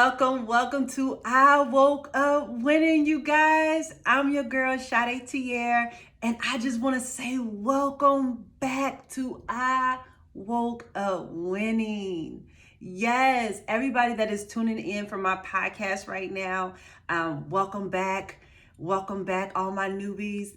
welcome to I Woke Up Winning, you guys. I'm your girl, Sãdé Teaire, and I just want to say welcome back to I Woke Up Winning. Yes, everybody that is tuning in for my podcast right now, welcome back. Welcome back, all my newbies.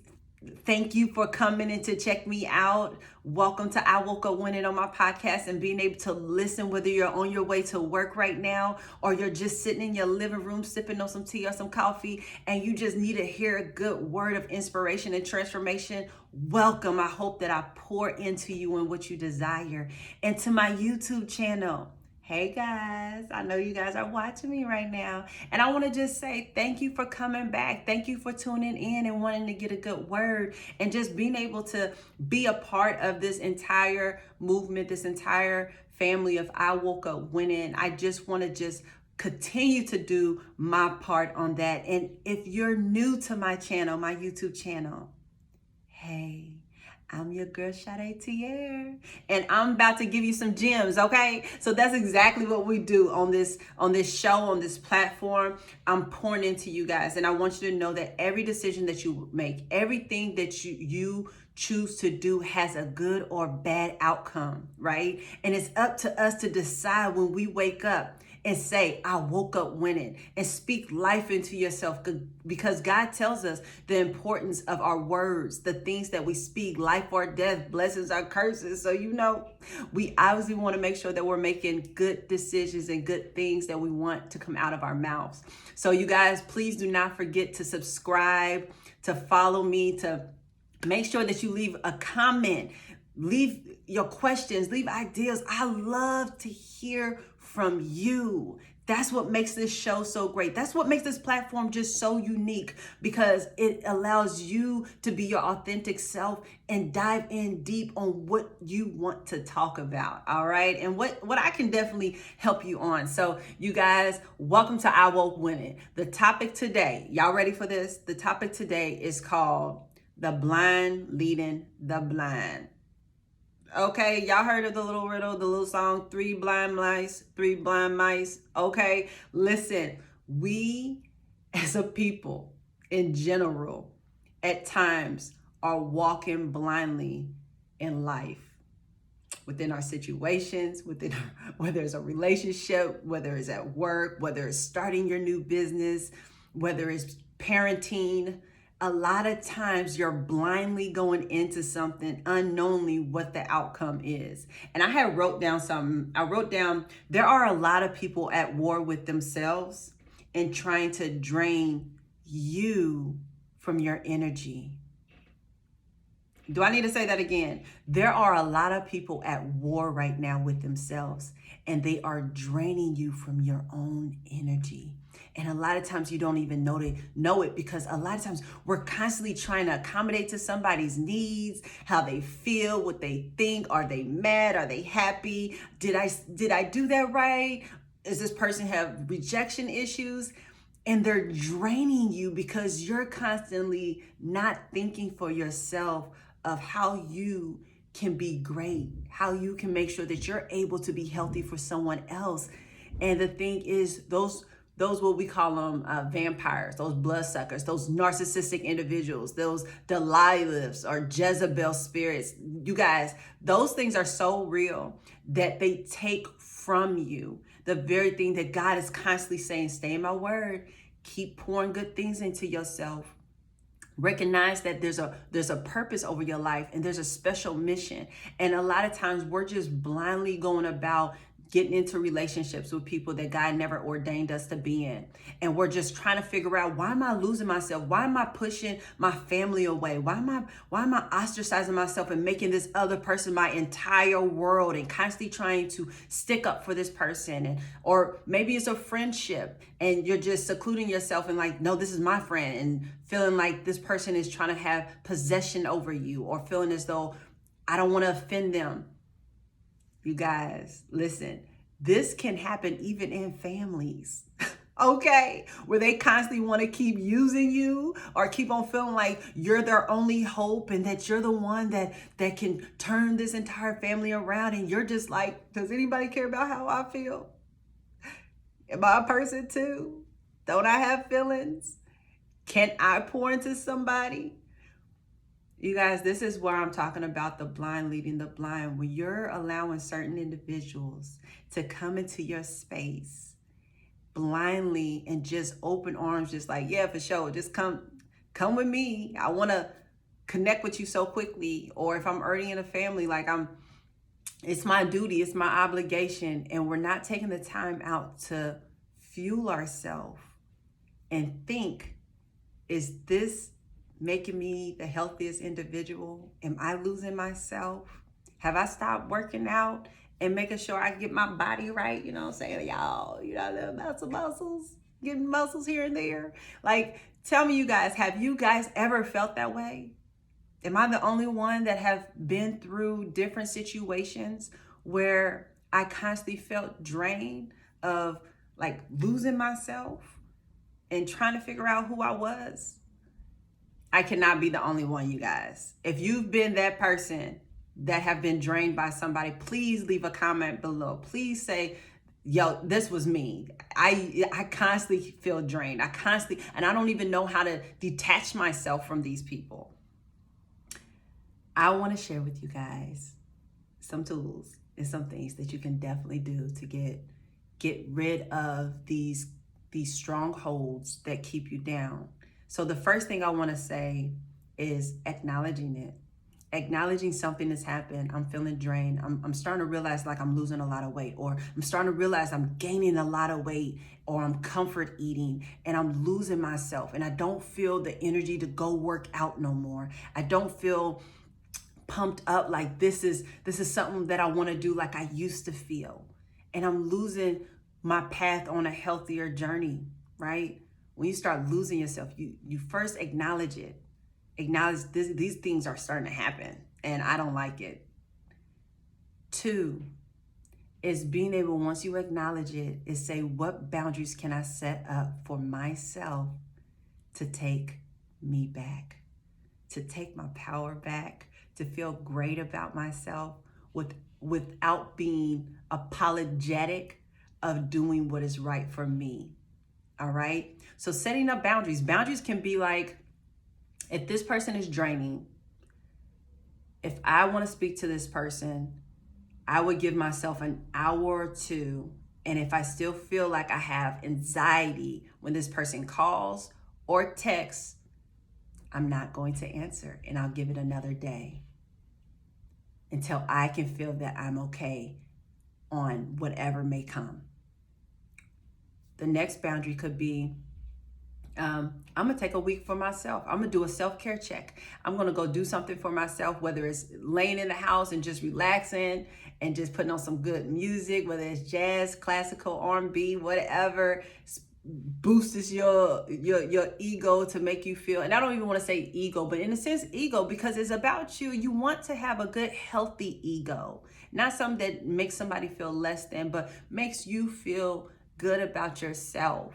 Thank you for coming in to check me out. Welcome to I Woke Up Winning on my podcast and being able to listen, whether you're on your way to work right now or you're just sitting in your living room sipping on some tea or some coffee and you just need to hear a good word of inspiration and transformation. Welcome. I hope that I pour into you and what you desire. And to my YouTube channel. Hey guys, I know you guys are watching me right now, and I want to just say thank you for coming back. Thank you for tuning in and wanting to get a good word and just being able to be a part of this entire movement, this entire family of I Woke Up Winning. I just want to just continue to do my part on that. And if you're new to my channel, my YouTube channel, hey, I'm your girl, Sãdé Teaire, and I'm about to give you some gems, okay? So that's exactly what we do on this show, on this platform. I'm pouring into you guys, and I want you to know that every decision that you make, everything that you choose to do has a good or bad outcome, right? And it's up to us to decide when we wake up and say, I woke up winning, and speak life into yourself, because God tells us the importance of our words, the things that we speak, life or death, blessings or curses. So, we obviously want to make sure that we're making good decisions and good things that we want to come out of our mouths. So you guys, please do not forget to subscribe, to follow me, to make sure that you leave a comment, leave your questions, leave ideas. I love to hear from you. That's what makes this show so great. That's what makes this platform just so unique, because it allows you to be your authentic self and dive in deep on what you want to talk about. All right. And what I can definitely help you on. So you guys, welcome to I Woke Winning. The topic today, y'all ready for this? The topic today is called The Blind Leading the Blind. Okay, y'all heard of the little riddle, the little song, three blind mice, three blind mice. Okay, listen, we as a people in general, at times, are walking blindly in life, within our situations, whether it's a relationship, whether it's at work, whether it's starting your new business, whether it's parenting. A lot of times you're blindly going into something unknowingly what the outcome is. And I had wrote down something. I wrote down, there are a lot of people at war with themselves and trying to drain you from your energy. Do I need to say that again? There are a lot of people at war right now with themselves, and they are draining you from your own energy. And a lot of times you don't even know it, because a lot of times we're constantly trying to accommodate to somebody's needs, how they feel, what they think. Are they mad? Are they happy? Did I do that right? Does this person have rejection issues? And they're draining you because you're constantly not thinking for yourself of how you can be great, how you can make sure that you're able to be healthy for someone else. And the thing is, those what we call them vampires, those bloodsuckers, those narcissistic individuals, those Delilahs or Jezebel spirits, you guys, those things are so real that they take from you the very thing that God is constantly saying, stay in my word, keep pouring good things into yourself. Recognize that there's a purpose over your life, and there's a special mission. And a lot of times we're just blindly going about getting into relationships with people that God never ordained us to be in. And we're just trying to figure out, why am I losing myself? Why am I pushing my family away? Why am I ostracizing myself and making this other person my entire world, and constantly trying to stick up for this person? Or maybe it's a friendship and you're just secluding yourself and like, no, this is my friend, and feeling like this person is trying to have possession over you, or feeling as though I don't want to offend them. You guys, listen, this can happen even in families, okay? Where they constantly want to keep using you, or keep on feeling like you're their only hope, and that you're the one that can turn this entire family around. And you're just like, does anybody care about how I feel? Am I a person too? Don't I have feelings? Can I pour into somebody? You guys, this is where I'm talking about the blind leading the blind. When you're allowing certain individuals to come into your space blindly and just open arms, just like, yeah, for sure, just come with me. I want to connect with you so quickly. Or if I'm already in a family, like it's my duty, it's my obligation, and we're not taking the time out to fuel ourselves and think, is this making me the healthiest individual? Am I losing myself? Have I stopped working out and making sure I get my body right? You know what I'm saying? Y'all, you know, the muscles, getting muscles here and there. Like, tell me, you guys, have you guys ever felt that way? Am I the only one that have been through different situations where I constantly felt drained of like losing myself and trying to figure out who I was? I cannot be the only one, you guys. If you've been that person that have been drained by somebody, please leave a comment below. Please say, yo, this was me. I constantly feel drained. And I don't even know how to detach myself from these people. I want to share with you guys some tools and some things that you can definitely do to get rid of these strongholds that keep you down. So the first thing I want to say is acknowledging it. Acknowledging something that's happened. I'm feeling drained. I'm starting to realize like I'm losing a lot of weight, or I'm starting to realize I'm gaining a lot of weight, or I'm comfort eating and I'm losing myself and I don't feel the energy to go work out no more. I don't feel pumped up like this is something that I want to do like I used to feel. And I'm losing my path on a healthier journey, right? When you start losing yourself, you first acknowledge it. Acknowledge these things are starting to happen and I don't like it. 2 is being able, once you acknowledge it, is say, what boundaries can I set up for myself to take me back, to take my power back, to feel great about myself without being apologetic of doing what is right for me. All right. So setting up boundaries. Boundaries can be like, if this person is draining, if I want to speak to this person, I would give myself an hour or two. And if I still feel like I have anxiety when this person calls or texts, I'm not going to answer and I'll give it another day until I can feel that I'm okay on whatever may come. The next boundary could be, I'm gonna take a week for myself. I'm gonna do a self-care check. I'm gonna go do something for myself, whether it's laying in the house and just relaxing and just putting on some good music, whether it's jazz, classical, R&B, whatever boosts your ego to make you feel, and I don't even want to say ego, but in a sense ego, because it's about you. You want to have a good healthy ego, not something that makes somebody feel less than, but makes you feel good about yourself.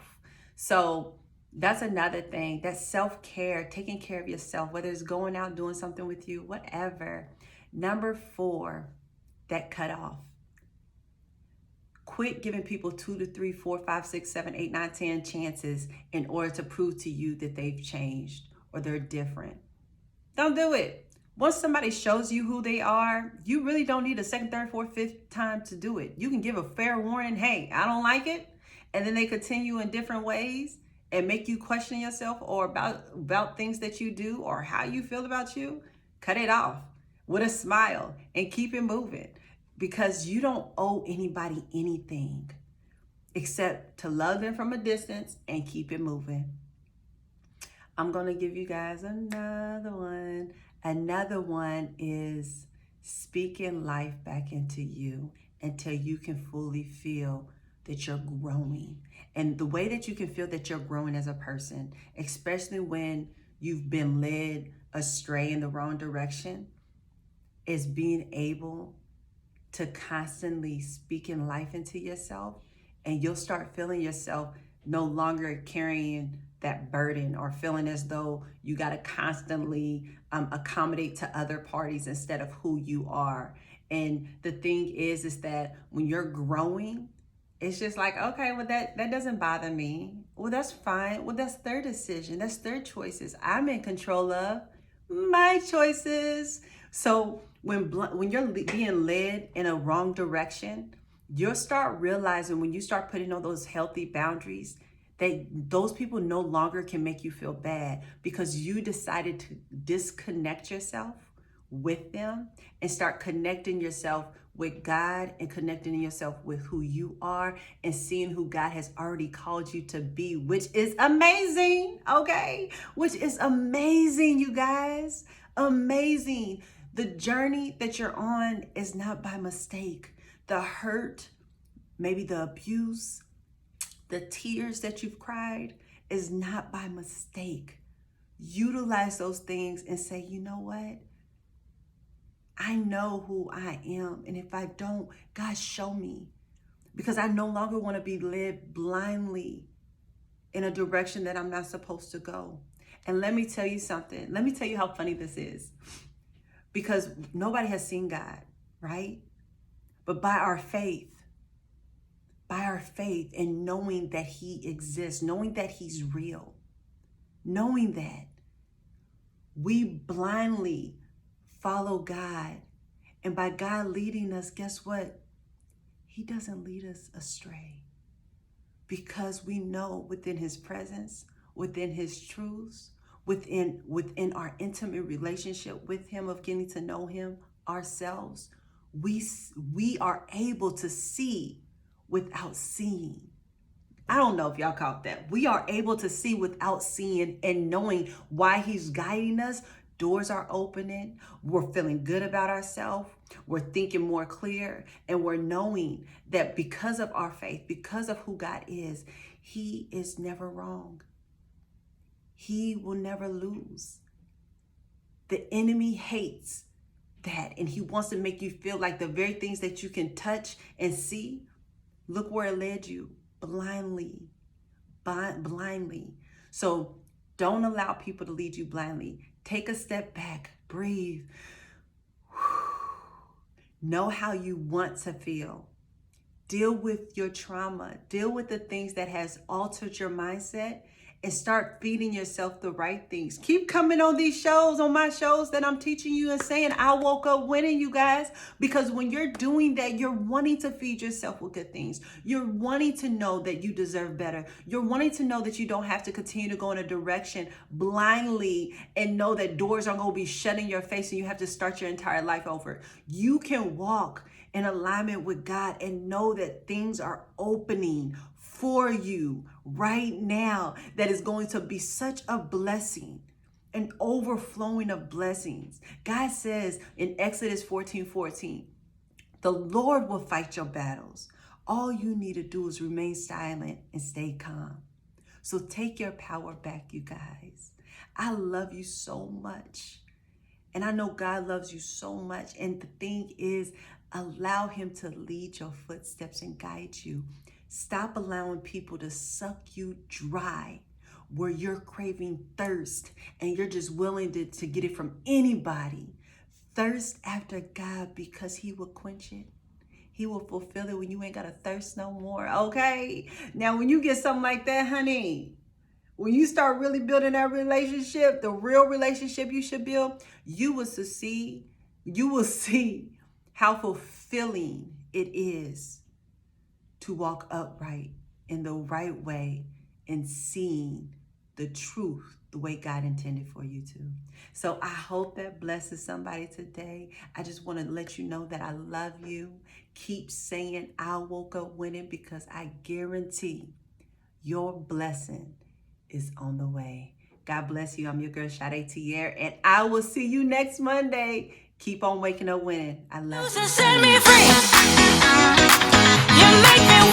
So that's another thing. That's self-care, taking care of yourself, whether it's going out doing something with you, whatever. Number 4, that cutoff. Quit giving people 2 to 3, 4, 5, 6, 7, 8, 9, 10 chances in order to prove to you that they've changed or they're different. Don't do it. Once somebody shows you who they are, you really don't need a second, third, fourth, fifth time to do it. You can give a fair warning, hey, I don't like it. And then they continue in different ways and make you question yourself or about things that you do or how you feel about you. Cut it off with a smile and keep it moving. Because you don't owe anybody anything except to love them from a distance and keep it moving. I'm going to give you guys another one. Another one is speaking life back into you until you can fully feel that you're growing. And the way that you can feel that you're growing as a person, especially when you've been led astray in the wrong direction, is being able to constantly speaking life into yourself, and you'll start feeling yourself no longer carrying that burden or feeling as though you got to constantly accommodate to other parties instead of who you are. And the thing is that when you're growing It's just like, okay, well, that doesn't bother me. Well, that's fine. Well, that's their decision. That's their choices. I'm in control of my choices. So when you're being led in a wrong direction, you'll start realizing, when you start putting on those healthy boundaries, that those people no longer can make you feel bad, because you decided to disconnect yourself with them and start connecting yourself with God and connecting yourself with who you are and seeing who God has already called you to be, which is amazing, okay? Which is amazing, you guys. Amazing. The journey that you're on is not by mistake. The hurt, maybe the abuse, the tears that you've cried is not by mistake. Utilize those things and say, you know what? I know who I am. And if I don't, God, show me. Because I no longer want to be led blindly in a direction that I'm not supposed to go. And let me tell you something. Let me tell you how funny this is. Because nobody has seen God, right? But by our faith and knowing that He exists, knowing that He's real, knowing that, we blindly follow God. And by God leading us, guess what? He doesn't lead us astray, because we know within His presence, within His truths, within our intimate relationship with Him, of getting to know Him ourselves, we are able to see without seeing. I don't know if y'all caught that. We are able to see without seeing, and knowing why He's guiding us. Doors are opening. We're feeling good about ourselves. We're thinking more clear, and we're knowing that because of our faith, because of who God is, He is never wrong. He will never lose. The enemy hates that, and he wants to make you feel like the very things that you can touch and see, look where it led you, blindly. So don't allow people to lead you blindly. Take a step back, breathe. Know how you want to feel. Deal with your trauma. Deal with the things that has altered your mindset, and start feeding yourself the right things. Keep coming on these shows, on my shows that I'm teaching you and saying, I woke up winning, you guys. Because when you're doing that, you're wanting to feed yourself with good things. You're wanting to know that you deserve better. You're wanting to know that you don't have to continue to go in a direction blindly and know that doors are going to be shut in your face and you have to start your entire life over. You can walk in alignment with God and know that things are opening for you right now, that is going to be such a blessing, an overflowing of blessings. God says in Exodus 14:14, the Lord will fight your battles. All you need to do is remain silent and stay calm. So take your power back, you guys. I love you so much. And I know God loves you so much. And the thing is, allow Him to lead your footsteps and guide you. Stop allowing people to suck you dry, where you're craving thirst and you're just willing to get it from anybody. Thirst after God, because He will quench it. He will fulfill it when you ain't got to thirst no more, okay? Now, when you get something like that, honey, when you start really building that relationship, the real relationship you should build, you will succeed. You will see how fulfilling it is to walk upright in the right way and seeing the truth the way God intended for you to. So I hope that blesses somebody today. I just want to let you know that I love you. Keep saying I woke up winning, because I guarantee your blessing is on the way. God bless you. I'm your girl, Sãdé Teaire, and I will see you next Monday. Keep on waking up winning. I love you. Set me free. You make me